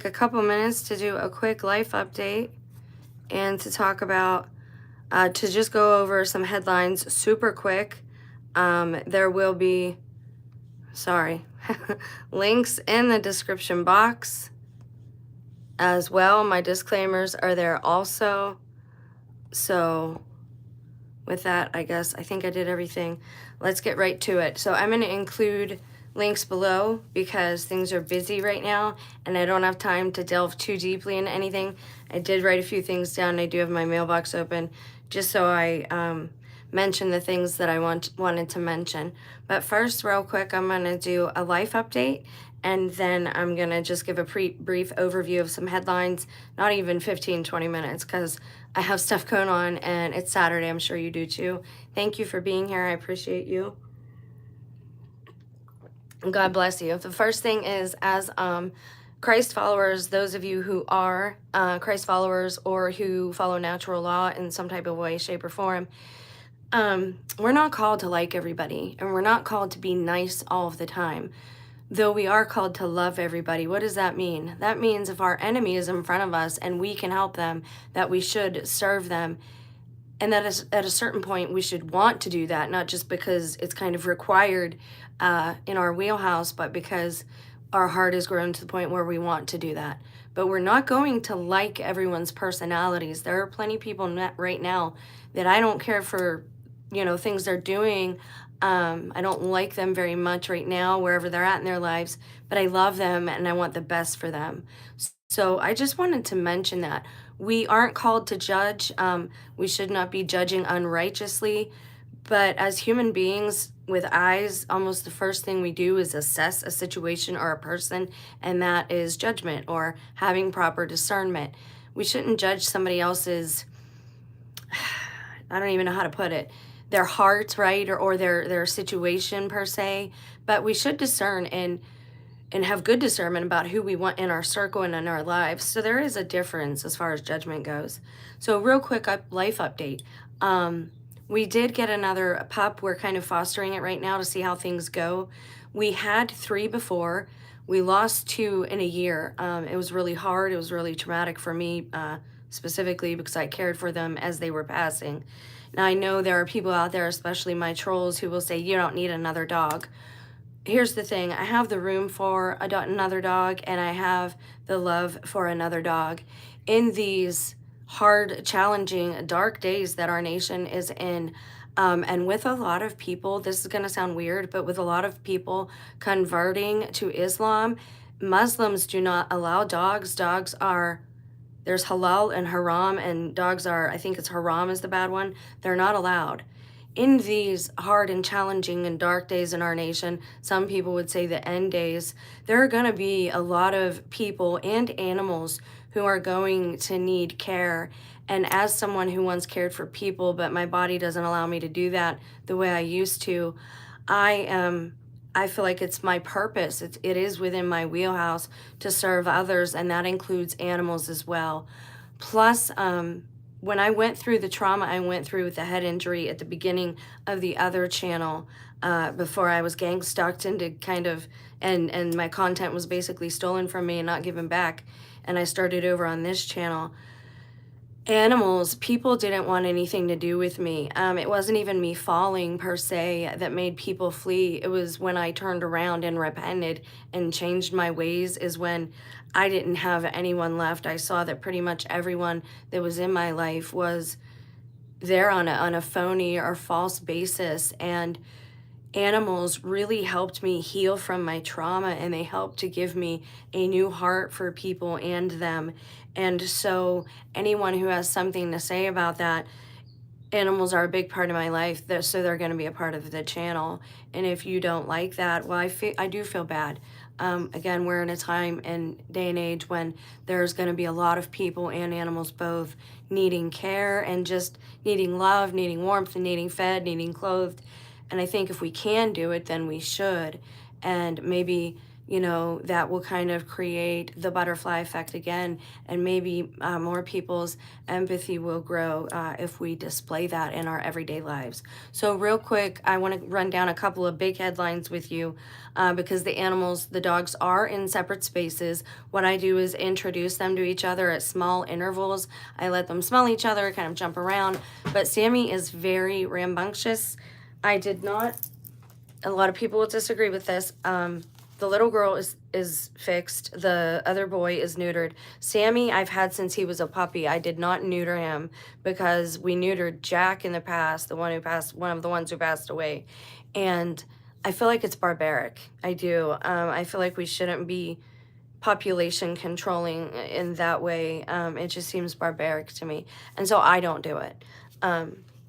A couple minutes to do a quick life update and to talk about, to just go over some headlines super quick. There will be, sorry, links in the description box as well. My disclaimers are there also. So with that, I think I did everything. Let's get right to it. So I'm going to include links below because things are busy right now and I don't have time to delve too deeply into anything. I did write a few things down. I do have my mailbox open just so I mention the things that I wanted to mention. But first, real quick, I'm going to do a life update and then I'm going to just give a brief overview of some headlines, not even 15-20 minutes because I have stuff going on and it's Saturday. I'm sure you do too. Thank you for being here. I appreciate you. God bless you. The first thing is, as Christ followers, those of you who are Christ followers or who follow natural law in some type of way, shape, or form, we're not called to like everybody, and we're not called to be nice all of the time, though we are called to love everybody. What does that mean? That means if our enemy is in front of us and we can help them, that we should serve them. And that is, at a certain point, we should want to do that, not just because it's kind of required in our wheelhouse, but because our heart has grown to the point where we want to do that. But we're not going to like everyone's personalities. There are plenty of people right now that I don't care for, things they're doing. I don't like them very much right now, wherever they're at in their lives, but I love them and I want the best for them. So I just wanted to mention that. We aren't called to judge. We should not be judging unrighteously. But as human beings with eyes, almost the first thing we do is assess a situation or a person, and that is judgment or having proper discernment. We shouldn't judge somebody else's, I don't even know how to put it, their heart, right, or their situation per se. But we should discern and have good discernment about who we want in our circle and in our lives. So there is a difference as far as judgment goes. So real quick life update. We did get another pup. We're kind of fostering it right now to see how things go. We had 3 before. We lost 2 in a year. It was really hard. It was really traumatic for me, specifically because I cared for them as they were passing. Now I know there are people out there, especially my trolls, who will say, you don't need another dog. Here's the thing. I have the room for another dog, and I have the love for another dog. In these hard, challenging, dark days that our nation is in, and with a lot of people, this is going to sound weird, but with a lot of people converting to Islam, Muslims do not allow dogs. Dogs are, there's halal and haram, and dogs are, I think it's haram is the bad one. They're not allowed. In these hard and challenging and dark days in our nation, some people would say the end days, there are going to be a lot of people and animals who are going to need care. And as someone who once cared for people, but my body doesn't allow me to do that the way I used to, I feel like it's my purpose. It is within my wheelhouse to serve others, and that includes animals as well. Plus, when I went through the trauma I went through with the head injury at the beginning of the other channel, before I was gang stalked into kind of, and my content was basically stolen from me and not given back, and I started over on this channel, animals, people didn't want anything to do with me. It wasn't even me falling per se that made people flee. It was when I turned around and repented and changed my ways is when I didn't have anyone left. I saw that pretty much everyone that was in my life was there on a phony or false basis, and animals really helped me heal from my trauma, and they helped to give me a new heart for people and them. And so anyone who has something to say about that, animals are a big part of my life, so they're going to be a part of the channel. And if you don't like that, well, I do feel bad. Again, we're in a time and day and age when there's going to be a lot of people and animals both needing care and just needing love, needing warmth, and needing fed, needing clothed. And I think if we can do it, then we should. And maybe that will kind of create the butterfly effect again, and maybe more people's empathy will grow if we display that in our everyday lives. So real quick, I want to run down a couple of big headlines with you because the dogs are in separate spaces. What I do is introduce them to each other at small intervals. I let them smell each other, kind of jump around, but Sammy is very rambunctious. A lot of people will disagree with this. The little girl is fixed. The other boy is neutered. Sammy, I've had since he was a puppy. I did not neuter him because we neutered Jack in the past, one of the ones who passed away. And I feel like it's barbaric. I do. I feel like we shouldn't be population controlling in that way. It just seems barbaric to me. And so I don't do it.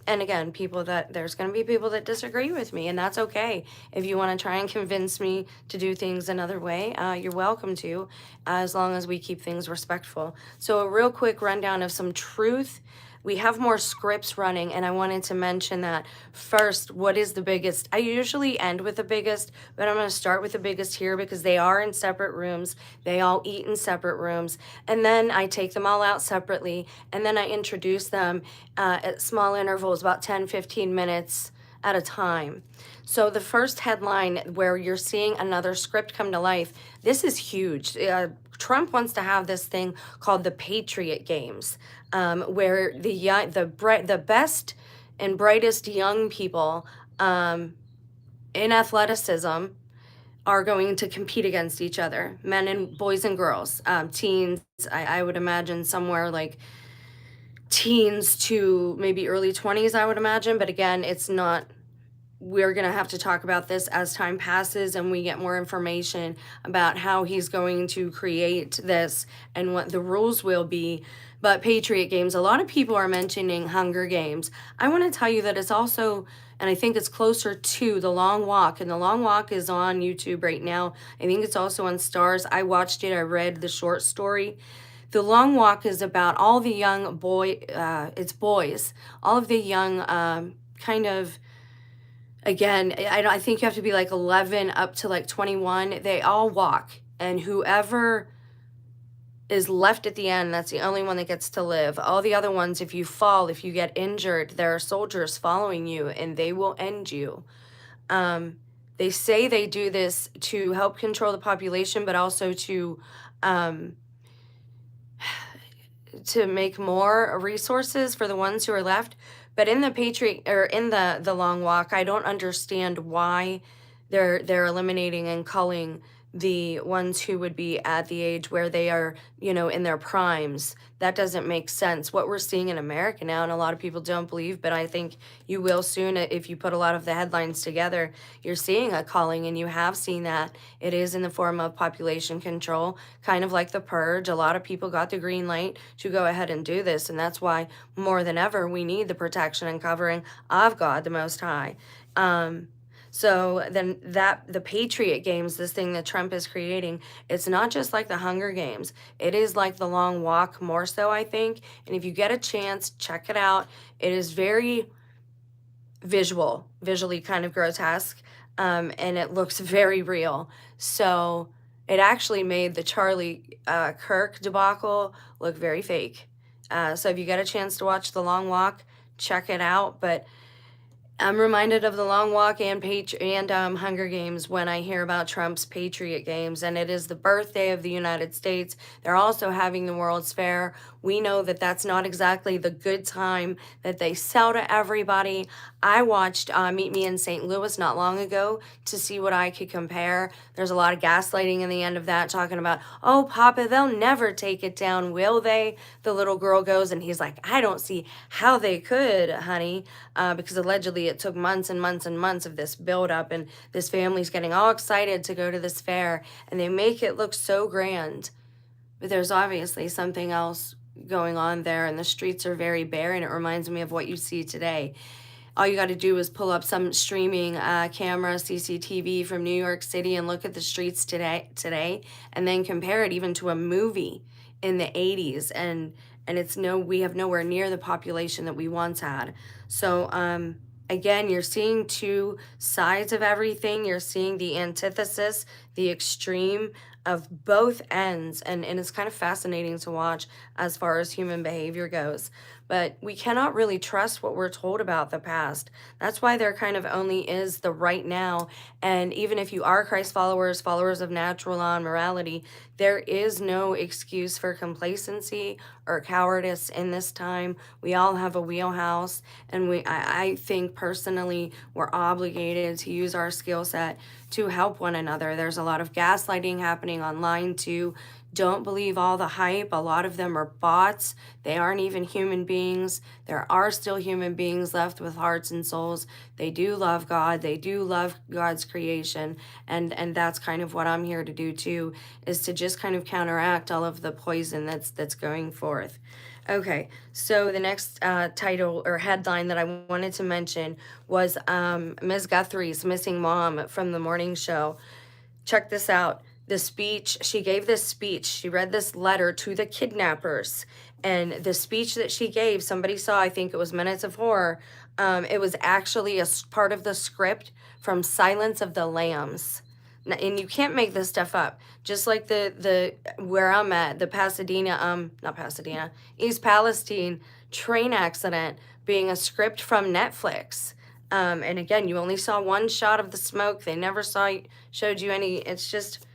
And again, there's going to be people that disagree with me, and that's okay. If you want to try and convince me to do things another way, you're welcome to, as long as we keep things respectful. So a real quick rundown of some truth. We have more scripts running, and I wanted to mention that first. What is the biggest? I usually end with the biggest, but I'm going to start with the biggest here because they are in separate rooms. They all eat in separate rooms, and then I take them all out separately, and then I introduce them at small intervals, about 10-15 minutes at a time. So the first headline where you're seeing another script come to life, this is huge. Trump wants to have this thing called the Patriot Games, where the best and brightest young people in athleticism are going to compete against each other, men and boys and girls, teens. I would imagine somewhere like teens to maybe early 20s, I would imagine. But again, it's not. We're going to have to talk about this as time passes and we get more information about how he's going to create this and what the rules will be. But Patriot Games, a lot of people are mentioning Hunger Games. I want to tell you that it's also, and I think it's closer to The Long Walk, and The Long Walk is on YouTube right now. I think it's also on Stars. I watched it. I read the short story. The Long Walk is about all the young it's boys, all of the young kind of, again, I think you have to be like 11 up to like 21. They all walk, and whoever is left at the end, that's the only one that gets to live. All the other ones, if you fall, if you get injured, there are soldiers following you, and they will end you. They say they do this to help control the population, but also to make more resources for the ones who are left. But in the Long Walk, I don't understand why they're eliminating and culling the ones who would be at the age where they are, in their primes. That doesn't make sense. What we're seeing in America now, and a lot of people don't believe, but I think you will soon if you put a lot of the headlines together, you're seeing a culling, and you have seen that. It is in the form of population control, kind of like the purge. A lot of people got the green light to go ahead and do this, and that's why more than ever we need the protection and covering of God the Most High. So then the Patriot Games, this thing that Trump is creating, it's not just like the Hunger Games. It is like the Long Walk more so, I think. And if you get a chance, check it out. It is very visually kind of grotesque, and it looks very real. So it actually made the Charlie Kirk debacle look very fake. So if you get a chance to watch The Long Walk, check it out. But I'm reminded of The Long Walk and Hunger Games when I hear about Trump's Patriot Games, and it is the birthday of the United States. They're also having the World's Fair. We know that that's not exactly the good time that they sell to everybody. I watched Meet Me in St. Louis not long ago to see what I could compare. There's a lot of gaslighting in the end of that, talking about, oh, Papa, they'll never take it down, will they? The little girl goes, and he's like, I don't see how they could, honey, because allegedly it took months and months and months of this buildup, and this family's getting all excited to go to this fair, and they make it look so grand. But there's obviously something else going on there, and the streets are very bare, and it reminds me of what you see today. All you got to do is pull up some streaming camera, CCTV from New York City, and look at the streets today, and then compare it even to a movie in the 80s, and we have nowhere near the population that we once had. So Again, you're seeing two sides of everything. You're seeing the antithesis, the extreme of both ends. And it's kind of fascinating to watch as far as human behavior goes. But we cannot really trust what we're told about the past. That's why there kind of only is the right now. And even if you are Christ followers, followers of natural law and morality, there is no excuse for complacency or cowardice in this time. We all have a wheelhouse, and I think personally we're obligated to use our skill set to help one another. There's a lot of gaslighting happening online too. Don't believe all the hype. A lot of them are bots. They aren't even human beings. There are still human beings left with hearts and souls. They do love God. They do love God's creation. And that's kind of what I'm here to do too, is to just kind of counteract all of the poison that's going forth. Okay, so the next title or headline that I wanted to mention was Ms. Guthrie's missing mom from the morning show. Check this out. The speech, she gave this speech. She read this letter to the kidnappers. And the speech that she gave, somebody saw, I think it was Minutes of Horror. It was actually a part of the script from Silence of the Lambs. And you can't make this stuff up. Just like the where I'm at, the Pasadena, not Pasadena, East Palestine train accident being a script from Netflix. And again, you only saw one shot of the smoke. They never showed you any. It's just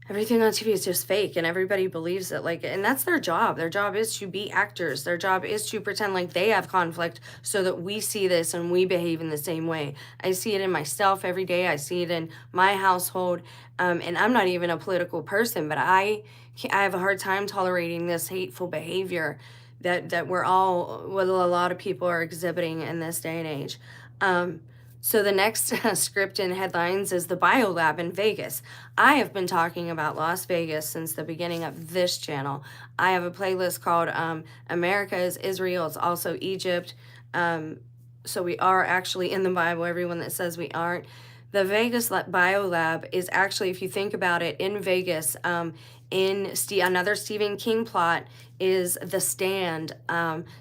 everything on TV is just fake, and everybody believes it. Like, and that's their job. Their job is to be actors. Their job is to pretend like they have conflict so that we see this and we behave in the same way. I see it in myself every day. I see it in my household. And I'm not even a political person, but I have a hard time tolerating this hateful behavior that we're all, well, a lot of people are exhibiting in this day and age. So the next script in headlines is the biolab in Vegas. I have been talking about Las Vegas since the beginning of this channel. I have a playlist called America is Israel. It's also Egypt. So we are actually in the Bible, everyone that says we aren't. The Vegas biolab is actually, if you think about it, in Vegas. Another Stephen King plot is The Stand.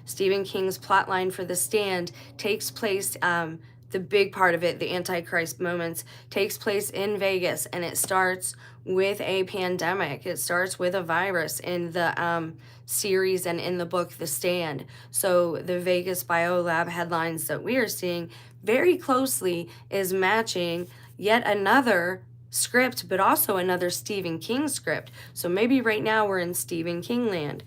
Stephen King's plot line for The Stand takes place, the big part of it, the Antichrist moments, takes place in Vegas, and it starts with a pandemic. It starts with a virus in the series and in the book The Stand. So the Vegas biolab headlines that we are seeing very closely is matching yet another script, but also another Stephen King script. So maybe right now we're in Stephen King land.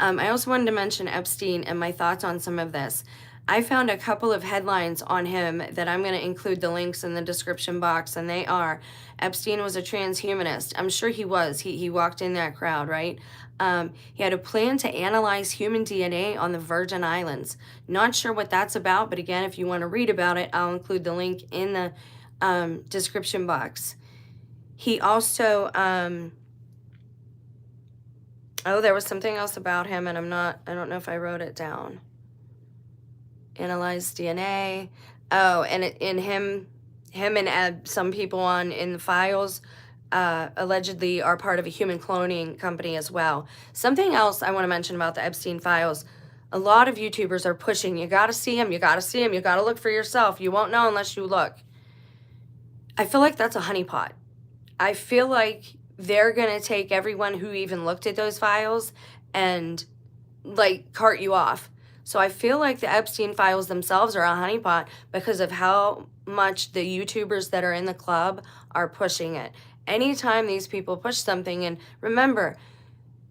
I also wanted to mention Epstein and my thoughts on some of this. I found a couple of headlines on him that I'm going to include the links in the description box, and they are: Epstein was a transhumanist. I'm sure he was. He walked in that crowd, right? He had a plan to analyze human DNA on the Virgin Islands. Not sure what that's about, but again, if you want to read about it, I'll include the link in the description box. He also, there was something else about him, and I don't know if I wrote it down. Analyze DNA. Oh, and in him and some people in the files allegedly are part of a human cloning company as well. Something else I want to mention about the Epstein files: a lot of YouTubers are pushing, you got to see him, you got to see him, you got to look for yourself. You won't know unless you look. I feel like that's a honeypot. I feel like they're going to take everyone who even looked at those files and like cart you off. So I feel like the Epstein files themselves are a honeypot because of how much the YouTubers that are in the club are pushing it. Anytime these people push something, and remember,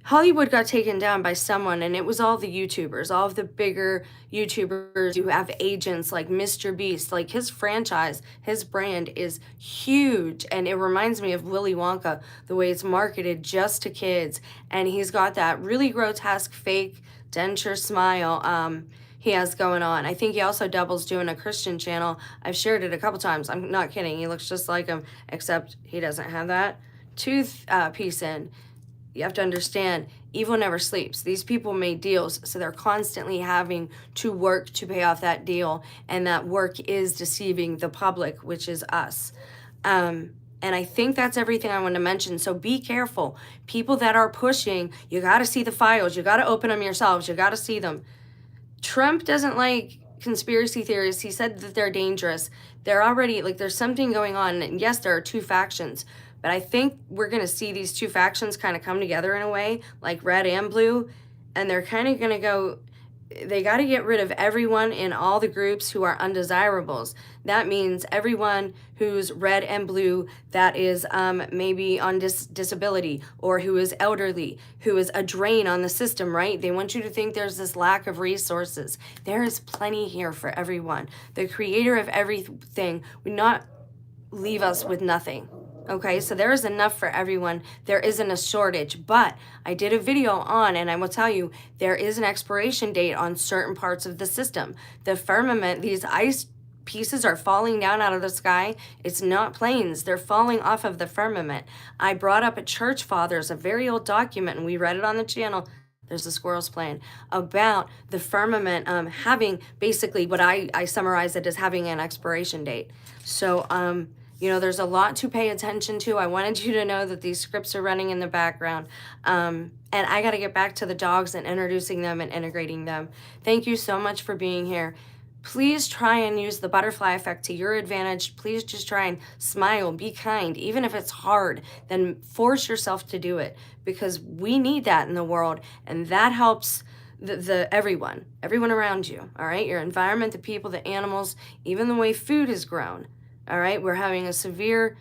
Hollywood got taken down by someone, and it was all the YouTubers, all of the bigger YouTubers who have agents like Mr. Beast. Like, his franchise, his brand is huge, and it reminds me of Willy Wonka, the way it's marketed just to kids. And he's got that really grotesque fake denture smile he has going on. I think he also doubles doing a Christian channel. I've shared it a couple times. I'm not kidding. He looks just like him, except he doesn't have that tooth piece in. You have to understand, evil never sleeps. These people made deals, so they're constantly having to work to pay off that deal, and that work is deceiving the public, which is us. And I think that's everything I want to mention. So be careful. People that are pushing, you got to see the files. You got to open them yourselves. You got to see them. Trump doesn't like conspiracy theorists, he said that they're dangerous. They're already, like, there's something going on. And yes, there are two factions, but I think we're going to see these two factions kind of come together in a way, like red and blue. And they're kind of going to go, they got to get rid of everyone in all the groups who are undesirables. That means everyone who's red and blue that is maybe on disability, or who is elderly, who is a drain on the system, right? They want you to think there's this lack of resources. There is plenty here for everyone. The creator of everything would not leave us with nothing. Okay, so there is enough for everyone. There isn't a shortage, but I did a video on, and I will tell you, there is an expiration date on certain parts of the system. The firmament, these ice pieces are falling down out of the sky. It's not planes. They're falling off of the firmament. I brought up a church fathers, a very old document, and we read it on the channel. There's the squirrels playing, about the firmament having basically what I summarize it as having an expiration date. So, you know, there's a lot to pay attention to. I wanted you to know that these scripts are running in the background. And I got to get back to the dogs and introducing them and integrating them. Thank you so much for being here. Please try and use the butterfly effect to your advantage. Please just try and smile, be kind. Even if it's hard, then force yourself to do it, because we need that in the world. And that helps everyone around you, all right? Your environment, the people, the animals, even the way food is grown. All right, we're having a severe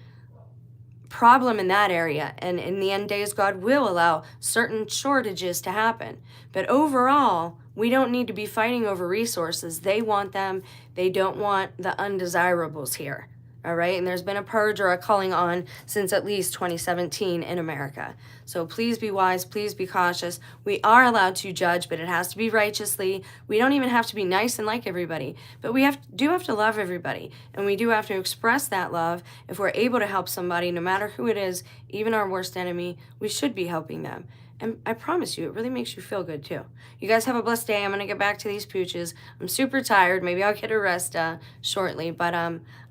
problem in that area. And in the end days, God will allow certain shortages to happen. But overall, we don't need to be fighting over resources. They want them. They don't want the undesirables here. All right, and there's been a purge or a culling on since at least 2017 in America. So please be wise, please be cautious. We are allowed to judge, but it has to be righteously. We don't even have to be nice and like everybody, but we do have to love everybody, and we do have to express that love. If we're able to help somebody, no matter who it is, even our worst enemy, we should be helping them. And I promise you, it really makes you feel good too. You guys have a blessed day. I'm going to get back to these pooches. I'm super tired. Maybe I'll get a rest shortly. But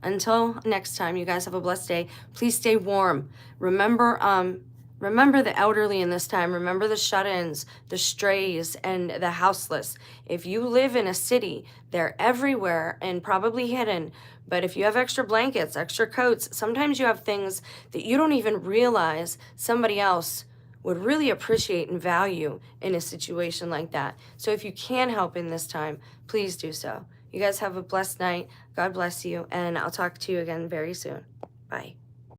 until next time, you guys have a blessed day. Please stay warm. Remember the elderly in this time. Remember the shut-ins, the strays, and the houseless. If you live in a city, they're everywhere and probably hidden. But if you have extra blankets, extra coats, sometimes you have things that you don't even realize somebody else would really appreciate and value in a situation like that. So if you can help in this time, please do so. You guys have a blessed night. God bless you, and I'll talk to you again very soon. Bye.